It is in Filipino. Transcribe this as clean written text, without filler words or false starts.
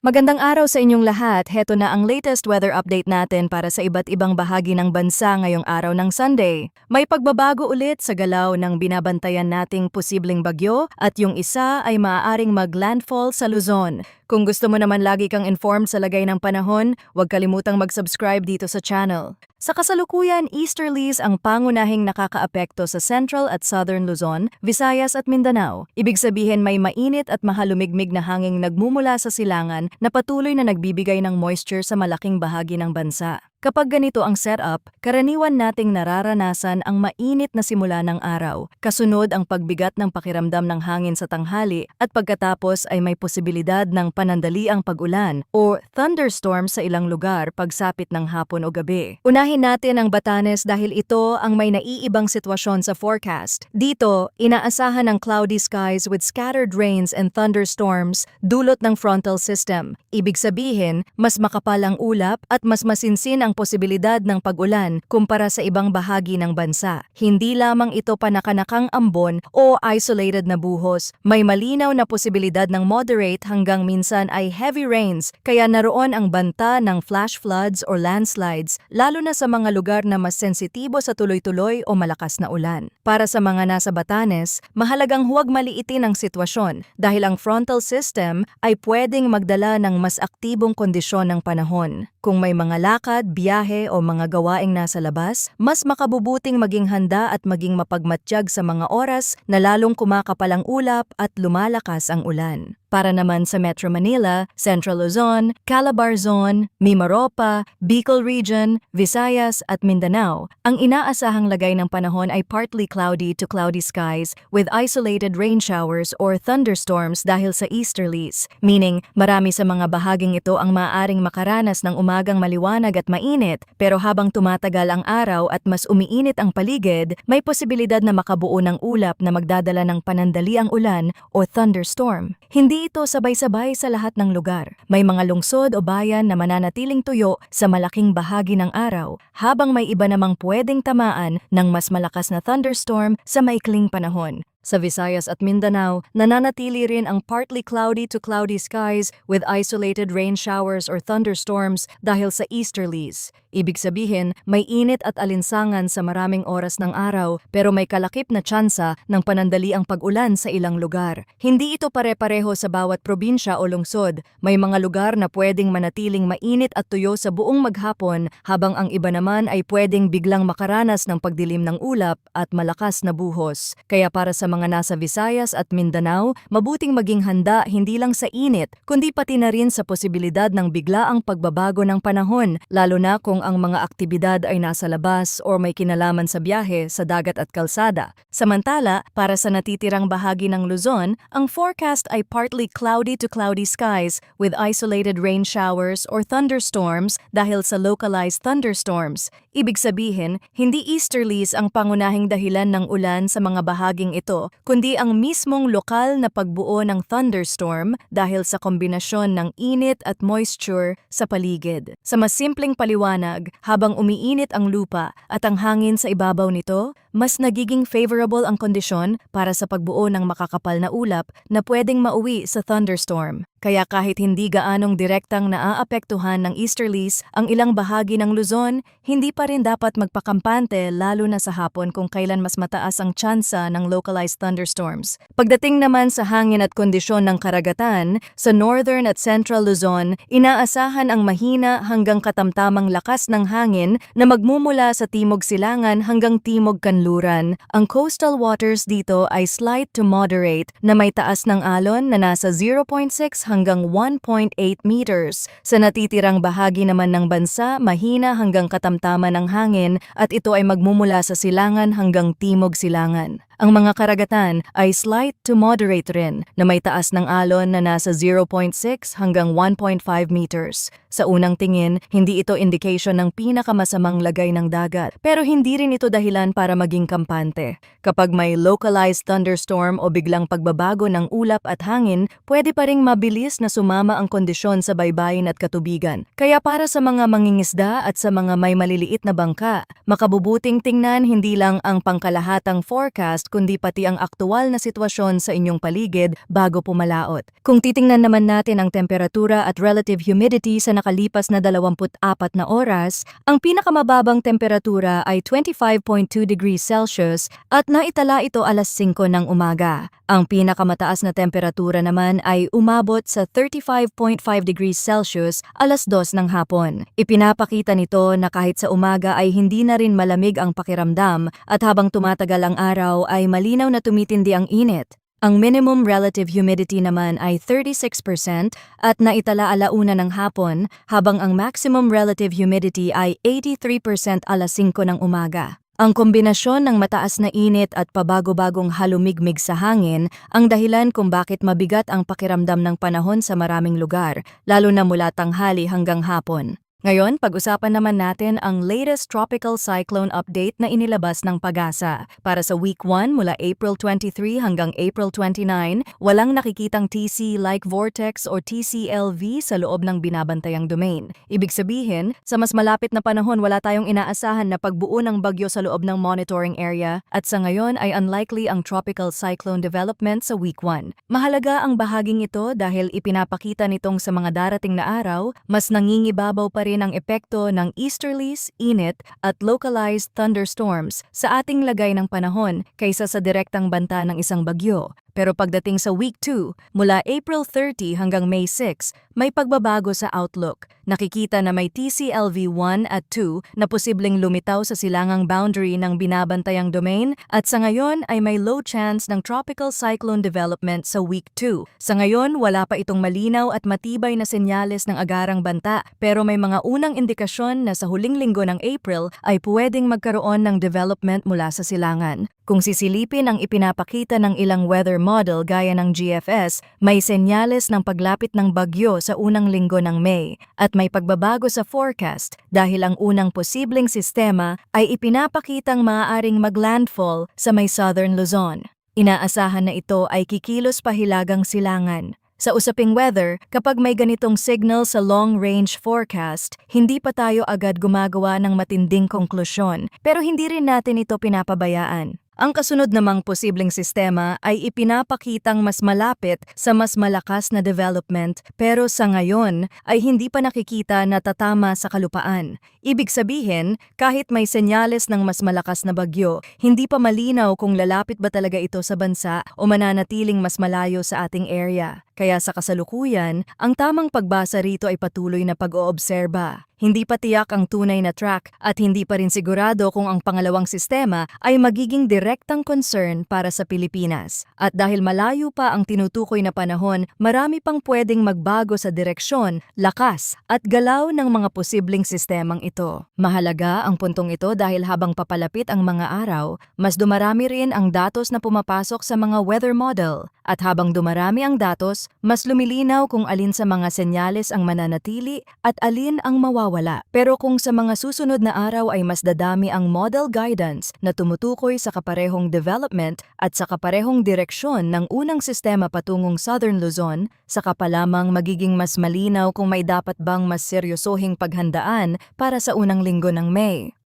Magandang araw sa inyong lahat. Heto na ang latest weather update natin para sa iba't ibang bahagi ng bansa ngayong araw ng Sunday. May pagbabago ulit sa galaw ng binabantayan nating posibleng bagyo at yung isa ay maaaring mag-landfall sa Luzon. Kung gusto mo naman lagi kang informed sa lagay ng panahon, huwag kalimutang mag-subscribe dito sa channel. Sa kasalukuyan, easterlies ang pangunahing nakakaapekto sa Central at Southern Luzon, Visayas at Mindanao. Ibig sabihin may mainit at mahalumigmig na hanging nagmumula sa silangan na patuloy na nagbibigay ng moisture sa malaking bahagi ng bansa. Kapag ganito ang setup, karaniwan nating nararanasan ang mainit na simula ng araw, kasunod ang pagbigat ng pakiramdam ng hangin sa tanghali at pagkatapos ay may posibilidad ng panandaliang pag-ulan o thunderstorm sa ilang lugar pagsapit ng hapon o gabi. Unahin natin ang Batanes dahil ito ang may naiibang sitwasyon sa forecast. Dito, inaasahan ng cloudy skies with scattered rains and thunderstorms dulot ng frontal system. Ibig sabihin, mas makapal ang ulap at mas masinsin ang posibilidad ng pag-ulan kumpara sa ibang bahagi ng bansa. Hindi lamang ito panakanakang ambon o isolated na buhos, may malinaw na posibilidad ng moderate hanggang minsan ay heavy rains, kaya naroon ang banta ng flash floods or landslides, lalo na sa mga lugar na mas sensitibo sa tuloy-tuloy o malakas na ulan. Para sa mga nasa Batanes, mahalagang huwag maliitin ang sitwasyon dahil ang frontal system ay pwedeng magdala ng mas aktibong kondisyon ng panahon. Kung may mga lakad, biyahe o mga gawaing nasa labas, mas makabubuting maging handa at maging mapagmatsyag sa mga oras na lalong kumakapal ang ulap at lumalakas ang ulan. Para naman sa Metro Manila, Central Luzon, Calabar Zone, Mimaropa, Bicol Region, Visayas at Mindanao, ang inaasahang lagay ng panahon ay partly cloudy to cloudy skies with isolated rain showers or thunderstorms dahil sa easterlies, meaning marami sa mga bahaging ito ang maaaring makaranas ng umagang maliwanag at mainit, pero habang tumatagal ang araw at mas umiinit ang paligid, may posibilidad na makabuo ng ulap na magdadala ng panandaliang ulan o thunderstorm. Hindi ito sabay-sabay sa lahat ng lugar. May mga lungsod o bayan na mananatiling tuyo sa malaking bahagi ng araw, habang may iba namang pwedeng tamaan ng mas malakas na thunderstorm sa maikling panahon. Sa Visayas at Mindanao, nananatili rin ang partly cloudy to cloudy skies with isolated rain showers or thunderstorms dahil sa easterlies. Ibig sabihin, may init at alinsangan sa maraming oras ng araw pero may kalakip na tsansa ng panandaliang pag-ulan sa ilang lugar. Hindi ito pare-pareho sa bawat probinsya o lungsod. May mga lugar na pwedeng manatiling mainit at tuyo sa buong maghapon habang ang iba naman ay pwedeng biglang makaranas ng pagdilim ng ulap at malakas na buhos. Kaya para sa mga nasa Visayas at Mindanao, mabuting maging handa hindi lang sa init, kundi pati na rin sa posibilidad ng biglaang pagbabago ng panahon, lalo na kung ang mga aktibidad ay nasa labas o may kinalaman sa biyahe sa dagat at kalsada. Samantala, para sa natitirang bahagi ng Luzon, ang forecast ay partly cloudy to cloudy skies with isolated rain showers or thunderstorms dahil sa localized thunderstorms. Ibig sabihin, hindi easterlies ang pangunahing dahilan ng ulan sa mga bahaging ito, kundi ang mismong lokal na pagbuo ng thunderstorm dahil sa kombinasyon ng init at moisture sa paligid. Sa mas simpleng paliwanag, habang umiinit ang lupa at ang hangin sa ibabaw nito, mas nagiging favorable ang kondisyon para sa pagbuo ng makakapal na ulap na pwedeng mauwi sa thunderstorm. Kaya kahit hindi gaanong direktang naaapektuhan ng easterlies ang ilang bahagi ng Luzon, hindi pa rin dapat magpakampante lalo na sa hapon kung kailan mas mataas ang tsansa ng localized thunderstorms. Pagdating naman sa hangin at kondisyon ng karagatan, sa northern at central Luzon, inaasahan ang mahina hanggang katamtamang lakas ng hangin na magmumula sa timog silangan hanggang timog kanluran. Ang coastal waters dito ay slight to moderate na may taas ng alon na nasa 0.6 hanggang 1.8 meters. Sa natitirang bahagi naman ng bansa, mahina hanggang katamtaman ng hangin at ito ay magmumula sa silangan hanggang timog silangan. Ang mga karagatan ay slight to moderate rin na may taas ng alon na nasa 0.6 hanggang 1.5 meters. Sa unang tingin, hindi ito indication ng pinakamasamang lagay ng dagat, pero hindi rin ito dahilan para maging kampante. Kapag may localized thunderstorm o biglang pagbabago ng ulap at hangin, pwede pa ring mabilis na sumama ang kondisyon sa baybayin at katubigan. Kaya para sa mga mangingisda at sa mga may maliliit na bangka, makabubuting tingnan hindi lang ang pangkalahatang forecast kundi pati ang aktual na sitwasyon sa inyong paligid bago pumalaot. Kung titingnan naman natin ang temperatura at relative humidity sa nakalipas na 24 na oras, ang pinakamababang temperatura ay 25.2 degrees Celsius at naitala ito alas 5 ng umaga. Ang pinakamataas na temperatura naman ay umabot sa 35.5 degrees Celsius alas 2 ng hapon. Ipinapakita nito na kahit sa umaga ay hindi na rin malamig ang pakiramdam at habang tumatagal ang araw ay malinaw na tumitindi ang init. Ang minimum relative humidity naman ay 36% at naitala alauna ng hapon habang ang maximum relative humidity ay 83% alas 5 ng umaga. Ang kombinasyon ng mataas na init at pabago-bagong halumigmig sa hangin ang dahilan kung bakit mabigat ang pakiramdam ng panahon sa maraming lugar, lalo na mula tanghali hanggang hapon. Ngayon, pag-usapan naman natin ang latest tropical cyclone update na inilabas ng PAGASA. Para sa week 1 mula April 23 hanggang April 29, walang nakikitang TC-like vortex or TCLV sa loob ng binabantayang domain. Ibig sabihin, sa mas malapit na panahon wala tayong inaasahan na pagbuo ng bagyo sa loob ng monitoring area at sa ngayon ay unlikely ang tropical cyclone development sa week 1. Mahalaga ang bahaging ito dahil ipinapakita nitong sa mga darating na araw, mas nangingibabaw pa rin ang epekto ng easterlies, init at localized thunderstorms sa ating lagay ng panahon kaysa sa direktang banta ng isang bagyo. Pero pagdating sa week 2, mula April 30 hanggang May 6, may pagbabago sa outlook. Nakikita na may TCLV 1 at 2 na posibleng lumitaw sa silangang boundary ng binabantayang domain at sa ngayon ay may low chance ng tropical cyclone development sa week 2. Sa ngayon, wala pa itong malinaw at matibay na senyales ng agarang banta pero may mga unang indikasyon na sa huling linggo ng April ay pwedeng magkaroon ng development mula sa silangan. Kung sisilipin ang ipinapakita ng ilang weather model gaya ng GFS, may senyales ng paglapit ng bagyo sa unang linggo ng May at may pagbabago sa forecast dahil ang unang posibleng sistema ay ipinapakitang maaaring maglandfall sa may southern Luzon. Inaasahan na ito ay kikilos pahilagang silangan. Sa usaping weather, kapag may ganitong signal sa long-range forecast, hindi pa tayo agad gumagawa ng matinding konklusyon, pero hindi rin natin ito pinapabayaan. Ang kasunod namang posibleng sistema ay ipinapakitang mas malapit sa mas malakas na development pero sa ngayon ay hindi pa nakikita na tatama sa kalupaan. Ibig sabihin, kahit may senyales ng mas malakas na bagyo, hindi pa malinaw kung lalapit ba talaga ito sa bansa o mananatiling mas malayo sa ating area. Kaya sa kasalukuyan, ang tamang pagbasa rito ay patuloy na pag-oobserba. Hindi pa tiyak ang tunay na track at hindi pa rin sigurado kung ang pangalawang sistema ay magiging direktang concern para sa Pilipinas. At dahil malayo pa ang tinutukoy na panahon, marami pang pwedeng magbago sa direksyon, lakas at galaw ng mga posibleng sistemang ito. Mahalaga ang puntong ito dahil habang papalapit ang mga araw, mas dumarami rin ang datos na pumapasok sa mga weather model. At habang dumarami ang datos, mas lumilinaw kung alin sa mga senyales ang mananatili at alin ang mawawala. Pero kung sa mga susunod na araw ay mas dadami ang model guidance na tumutukoy sa kaparehong development at sa kaparehong direksyon ng unang sistema patungong Southern Luzon, saka pa lamang magiging mas malinaw kung may dapat bang mas seryosohing paghandaan para sa unang linggo ng May.